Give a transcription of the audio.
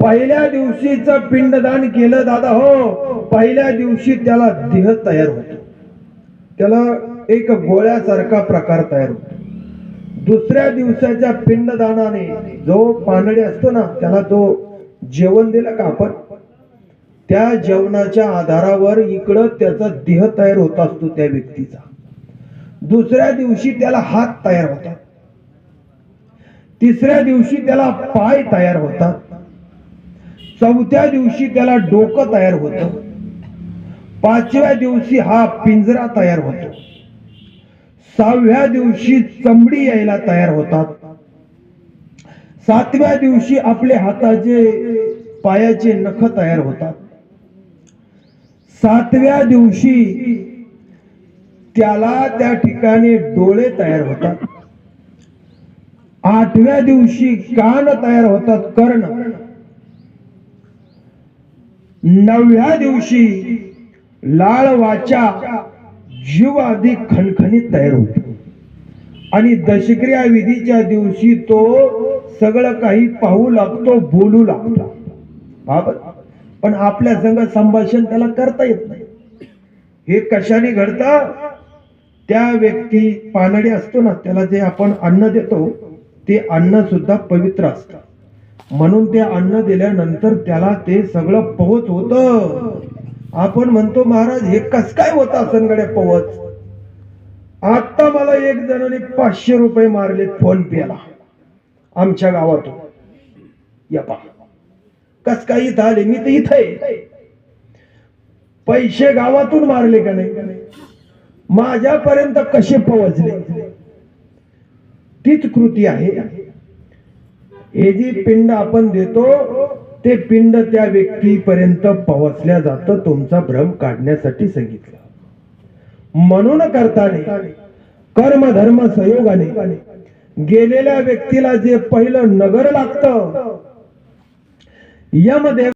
पहिल्या दिवशीचं पिंडदान केलं दादा हो, पहिल्या दिवशी त्याला देह तयार होतो, त्याला एक गोळ्यासारखा प्रकार तयार होतो. दुसऱ्या दिवसाच्या पिंडदानाने जो पानडे असतो ना, त्याला तो जेवण दिलं का आपण, त्या जेवणाच्या आधारावर इकडं त्याचा देह तयार होत असतो त्या व्यक्तीचा. दुसऱ्या दिवशी त्याला हात तयार होतात, तिसऱ्या दिवशी त्याला पाय तयार होतात, चौथ्या दिवशी त्याला डोकं तयार होतं, पाचव्या दिवशी हा पिंजरा तयार होतो, सहाव्या दिवशी चमडी यायला तयार होतात, सातव्या दिवशी आपले हाताचे पायाचे नख तयार होतात, सातव्या दिवशी त्याला त्या ठिकाणी डोळे तयार होतात, आठव्या दिवशी कान तयार होतात, कर्ण, नवव्या दिवशी लाळ वाचा जीव आधी खणखणीत तयार होतो, आणि दशक्रिया विधीच्या दिवशी तो सगळं काही पाहू लागतो, बोलू लागतो. पण आपल्या संग संभाषण त्याला करता येत नाही. हे कशाने घडतं? त्या व्यक्ती पानडे असतो ना, त्याला जे आपण अन्न देतो ते अन्न सुद्धा पवित्र असतं, म्हणून ते अन्न दिल्यानंतर त्याला ते सगळं पवच होतं. आपण म्हणतो महाराज हे कस काय होत असन गड्या पवच. आता मला एक जणाने 500 रुपये मारले फोन पेला आमच्या गावातून. या पा कस काय इथं आले, मी तर इथं आहे. पैसे गावातून मारले का नाही, माझ्यापर्यंत कसे पोहोचले? तीच कृती आहे. हे जी पिंड आपण देतो ते पिंड त्या व्यक्तीपर्यंत पोहोचल्या जातं, तुमचा भ्रम काढण्यासाठी सांगितलं. म्हणून करताना कर्म धर्म संयोगाने गेलेल्या व्यक्तीला जे पहिलं नगर लागतं, यमदेव